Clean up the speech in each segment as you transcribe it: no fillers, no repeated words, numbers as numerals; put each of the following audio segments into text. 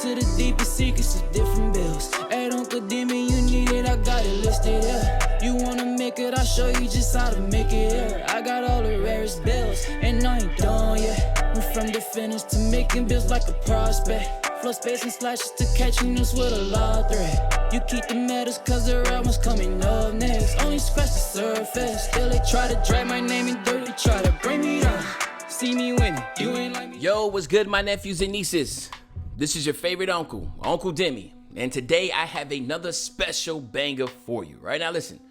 to the deepest secrets of different bills. Hey, Uncle Demi, you need it, I got it listed, yeah. You wanna make it, I'll show you just how to make it, yeah. I got all the rarest bills, and I ain't done yet. Went from the finish to making bills like a prospect. Flow space and slashes to catching us with a lot of threat. You keep the medals cause the real one's coming up next. Only scratch the surface. Still they try to drag my name in dirt. They try to bring me down. See me winning. You ain't like me. Yo, what's good, my nephews and nieces? This is your favorite uncle, Uncle Demi. And today I have another special banger for you. Right now, listen.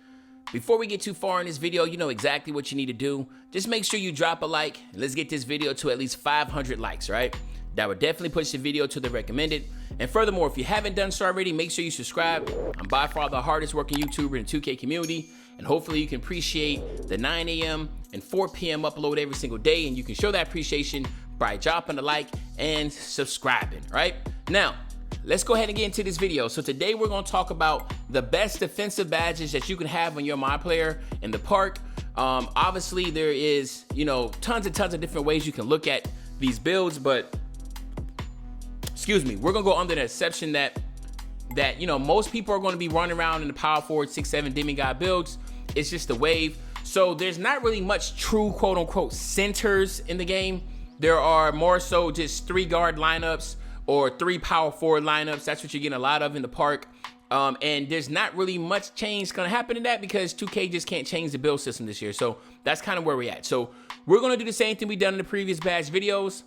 Before we get too far in this video, you know exactly what you need to do. Just make sure you drop a like. And let's get this video to at least 500 likes, right? That would definitely push the video to the recommended. And furthermore, if you haven't done so already, make sure you subscribe. I'm by far the hardest working YouTuber in the 2K community. And hopefully you can appreciate the 9 a.m. and 4 p.m. upload every single day. And you can show that appreciation by dropping a like and subscribing, right? Now, let's go ahead and get into this video. So today we're going to talk about the best defensive badges that you can have on your My Player in the park. Obviously, there is, tons and tons of different ways you can look at these builds, but we're gonna go under the exception that most people are going to be running around in the power forward 6-7 demigod builds. It's just a wave. So there's not really much true quote unquote centers in the game. There are more so just 3 guard lineups or 3 power forward lineups. That's what you're getting a lot of in the park. And there's not really much change gonna happen in that because 2K just can't change the build system this year. So that's kind of where we're at. So we're gonna do the same thing we've done in the previous badge videos.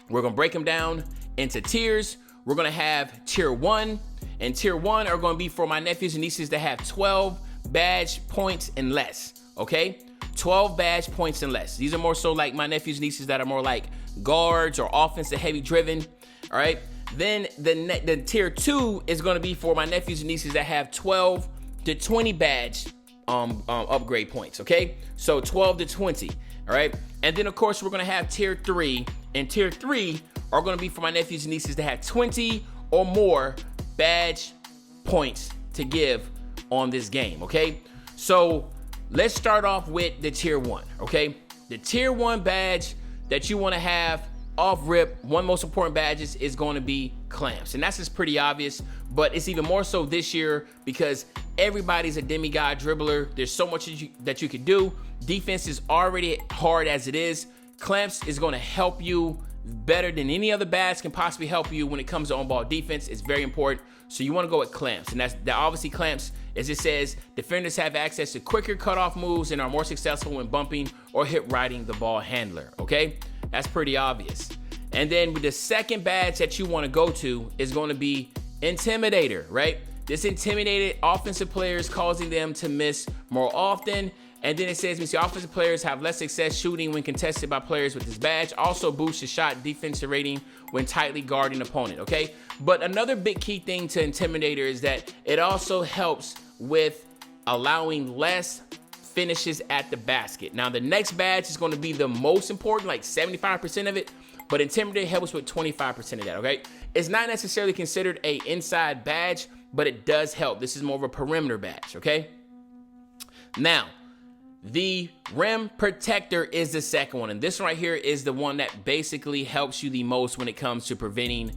We're gonna break them down into tiers. We're gonna have tier 1, and tier 1 are gonna be for my nephews and nieces that have 12 badge points and less, okay? 12 badge points and less. These are more so like my nephews and nieces that are more like guards or offensive heavy driven, all right? Then the tier 2 is gonna be for my nephews and nieces that have 12 to 20 badge upgrade points, okay? So 12 to 20, all right? And then of course we're gonna have tier 3, and tier 3 are gonna be for my nephews and nieces that have 20 or more badge points to give on this game, okay? So let's start off with the tier 1, okay? The tier 1 badge that you wanna have off rip, one most important badges is gonna be clamps. And that's just pretty obvious, but it's even more so this year because everybody's a demigod dribbler. There's so much that you can do. Defense is already hard as it is. Clamps is gonna help you better than any other badge can possibly help you when it comes to on-ball defense. It's very important. So you want to go with clamps, and that's obviously clamps, as it says, defenders have access to quicker cutoff moves and are more successful when bumping or hit riding the ball handler. Okay, that's pretty obvious. And then with the second badge that you want to go to is going to be Intimidator, right? This intimidated offensive players, causing them to miss more often. And then it says, the offensive players have less success shooting when contested by players with this badge. Also boosts the shot defensive rating when tightly guarding opponent, okay? But another big key thing to Intimidator is that it also helps with allowing less finishes at the basket. Now, the next badge is going to be the most important, like 75% of it, but Intimidator helps with 25% of that, okay? It's not necessarily considered a inside badge, but it does help. This is more of a perimeter badge, okay? Now, the Rim Protector is the second one, and this right here is the one that basically helps you the most when it comes to preventing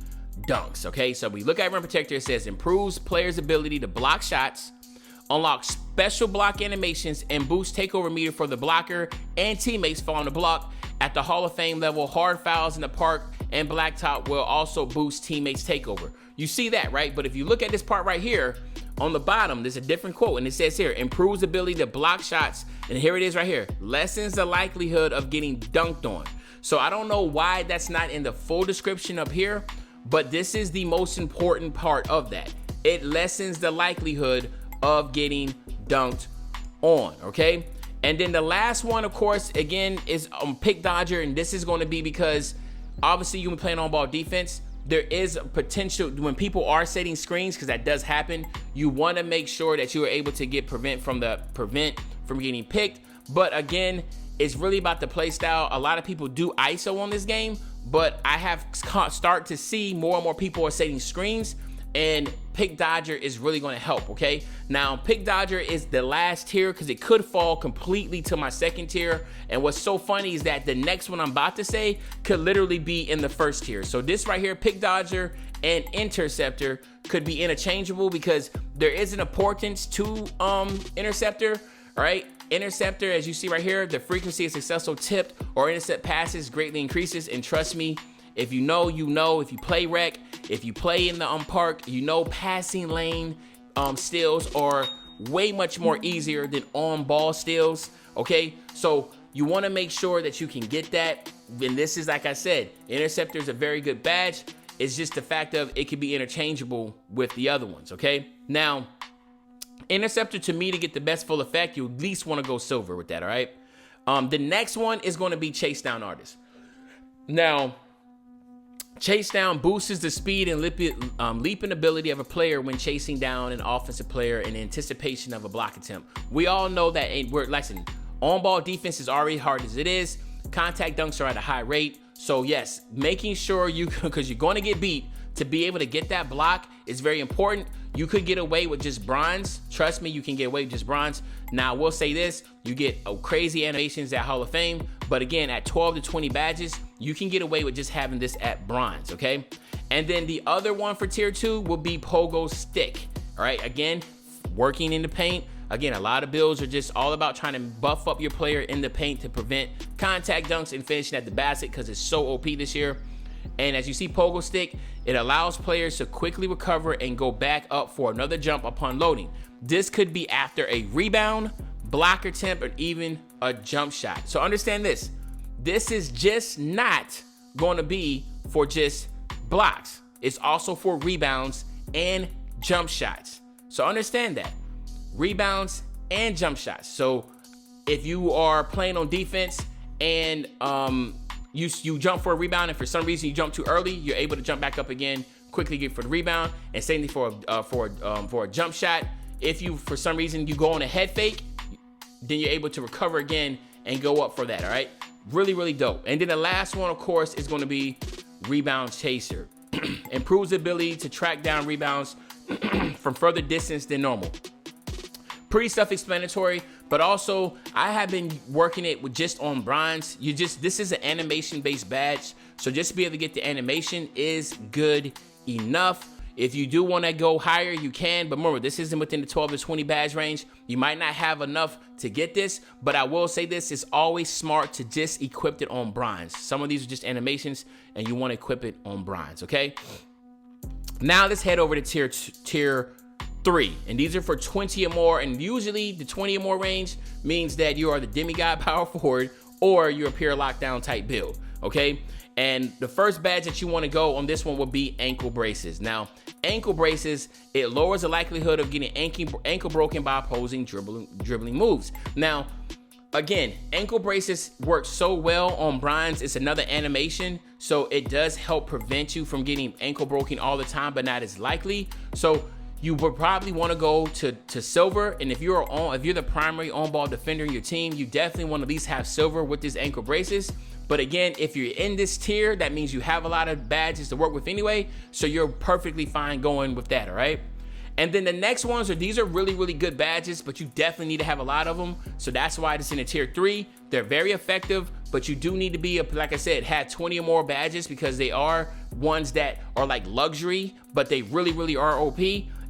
dunks, okay? So we look at Rim Protector, it says improves players' ability to block shots, unlock special block animations, and boost takeover meter for the blocker and teammates following the block. At the Hall of Fame level, hard fouls in the park and blacktop will also boost teammates takeover. You see that, right? But if you look at this part right here, on the bottom, there's a different quote, and it says here, improves ability to block shots, and here it is right here, lessens the likelihood of getting dunked on. So I don't know why that's not in the full description up here, but this is the most important part of that. It lessens the likelihood of getting dunked on, okay? And then the last one, of course, again, is Pick Dodger, and this is going to be because obviously you've been playing on-ball defense. There is a potential when people are setting screens, because that does happen. You want to make sure that you are able to get prevent from getting picked. But again, it's really about the play style. A lot of people do ISO on this game, but I have start to see more and more people are setting screens, and Pick Dodger is really going to help, okay? Now, Pick Dodger is the last tier because it could fall completely to my second tier. And what's so funny is that the next one I'm about to say could literally be in the first tier. So this right here, Pick Dodger and interceptor could be interchangeable because there is an importance to interceptor. All right, interceptor, as you see right here, the frequency of successful tipped or intercept passes greatly increases. And trust me, if you know, you know. If you play rec, if you play in the park, you know passing lane steals are way much more easier than on ball steals. Okay, so you want to make sure that you can get that. And this is, like I said, interceptor is a very good badge. It's just the fact of it can be interchangeable with the other ones. Okay, now interceptor, to me, to get the best full effect, you at least want to go silver with that. All right, the next one is going to be chase down artist. Now, chase down boosts the speed and leaping ability of a player when chasing down an offensive player in anticipation of a block attempt. We all know that on-ball defense is already hard as it is. Contact dunks are at a high rate. So yes, making sure because you're going to get beat, to be able to get that block is very important. You could get away with just bronze. Trust me, you can get away with just bronze. Now, I will say this, you get crazy animations at Hall of Fame, but again, at 12 to 20 badges, you can get away with just having this at bronze, okay? And then the other one for tier 2 will be Pogo Stick, all right? Again, working in the paint. Again, a lot of builds are just all about trying to buff up your player in the paint to prevent contact dunks and finishing at the basket because it's so OP this year. And as you see, Pogo Stick, it allows players to quickly recover and go back up for another jump upon loading. This could be after a rebound, block attempt, or even a jump shot. So understand this. This is just not going to be for just blocks. It's also for rebounds and jump shots. So understand that. Rebounds and jump shots. So if you are playing on defense and you jump for a rebound and for some reason you jump too early, you're able to jump back up again, quickly get for the rebound, and same thing for a jump shot. If you for some reason you go on a head fake, then you're able to recover again and go up for that. All right, really, really dope. And then the last one, of course, is going to be Rebound Chaser. Improves the ability to track down rebounds from further distance than normal. Pretty self-explanatory, but also I have been working it with just on bronze. This is an animation-based badge, so just to be able to get the animation is good enough. If you do want to go higher, you can, but remember, this isn't within the 12 to 20 badge range. You might not have enough to get this, but I will say this, it's always smart to just equip it on bronze. Some of these are just animations, and you want to equip it on bronze, okay? Now let's head over to tier 3, and these are for 20 or more, and usually the 20 or more range means that you are the demigod power forward or you're a pure lockdown type build, okay? And the first badge that you want to go on this one would be ankle braces. Now, ankle braces, it lowers the likelihood of getting ankle broken by opposing dribbling moves. Now, again, ankle braces work so well on bronze. It's another animation, so it does help prevent you from getting ankle broken all the time, but not as likely. So you would probably want to go to silver, and if you're the primary on-ball defender in your team, you definitely want to at least have silver with these ankle braces. But again, if you're in this tier, that means you have a lot of badges to work with anyway, so you're perfectly fine going with that, all right? And then the next ones these are really, really good badges, but you definitely need to have a lot of them, so that's why it's in a tier 3. They're very effective, but you do need to be, like I said, have 20 or more badges because they are ones that are like luxury, but they really, really are OP.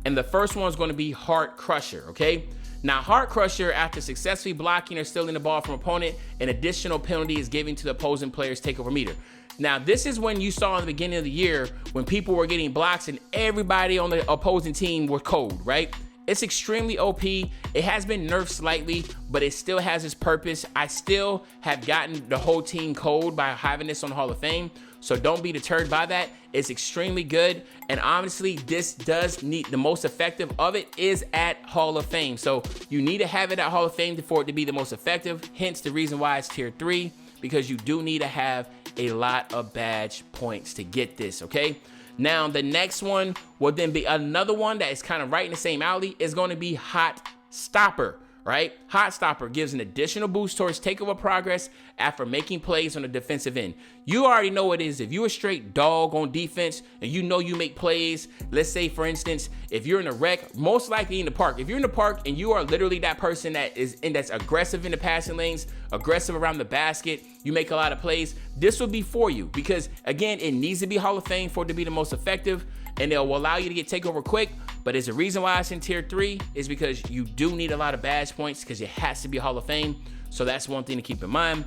And the first one is going to be Heart Crusher, okay? Now, Heart Crusher, after successfully blocking or stealing the ball from opponent, an additional penalty is given to the opposing player's takeover meter. Now, this is when you saw in the beginning of the year when people were getting blocks and everybody on the opposing team were cold, right? It's extremely OP. It has been nerfed slightly, but it still has its purpose. I still have gotten the whole team cold by having this on Hall of Fame, so don't be deterred by that. It's extremely good, and honestly, this does need, the most effective of it is at Hall of Fame. So you need to have it at Hall of Fame for it to be the most effective, hence the reason why it's tier 3, because you do need to have a lot of badge points to get this, okay? Now, the next one will then be another one that is kind of right in the same alley, is going to be Hot Stopper, right? Hot Stopper gives an additional boost towards takeover progress after making plays on the defensive end. You already know what it is. If you're a straight dog on defense and you know you make plays, let's say, for instance, if you're in a wreck, most likely in the park. If you're in the park and you are literally that person that's aggressive in the passing lanes, aggressive around the basket, you make a lot of plays, this will be for you because, again, it needs to be Hall of Fame for it to be the most effective, and it will allow you to get takeover quick. But there's a reason why it's in tier 3 is because you do need a lot of badge points because it has to be Hall of Fame. So that's one thing to keep in mind.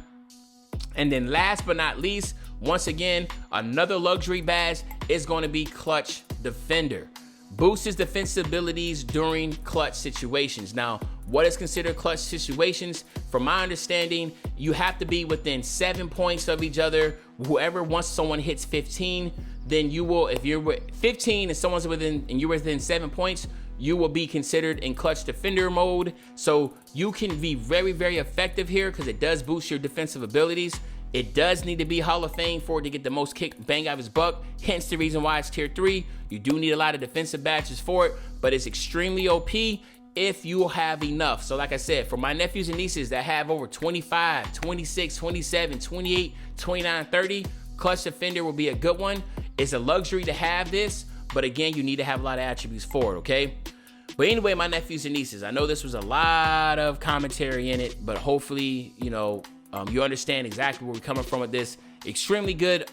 And then last but not least, once again, another luxury badge is going to be Clutch Defender. Boosts his defensive abilities during clutch situations. Now, what is considered clutch situations? From my understanding, you have to be within 7 points of each other. Whoever, once someone hits 15, then you will, if you're with 15 and someone's within, and you're within 7 points, you will be considered in clutch defender mode. So you can be very, very effective here because it does boost your defensive abilities. It does need to be Hall of Fame for it to get the most kick bang out of his buck. Hence the reason why it's tier 3. You do need a lot of defensive badges for it, but it's extremely OP if you have enough. So like I said, for my nephews and nieces that have over 25, 26, 27, 28, 29, 30, Clutch Defender will be a good one. It's a luxury to have this, but again, you need to have a lot of attributes for it, okay? But anyway, my nephews and nieces, I know this was a lot of commentary in it, but hopefully, you understand exactly where we're coming from with this. Extremely good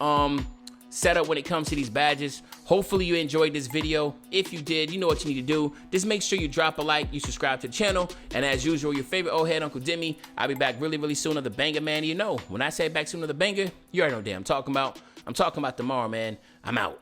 setup when it comes to these badges. Hopefully you enjoyed this video. If you did, you know what you need to do. Just make sure you drop a like, you subscribe to the channel, and as usual, your favorite old head, Uncle Demi. I'll be back really, really soon on the Banger Man. When I say back soon on the Banger, you already know what I'm talking about. I'm talking about tomorrow, man. I'm out.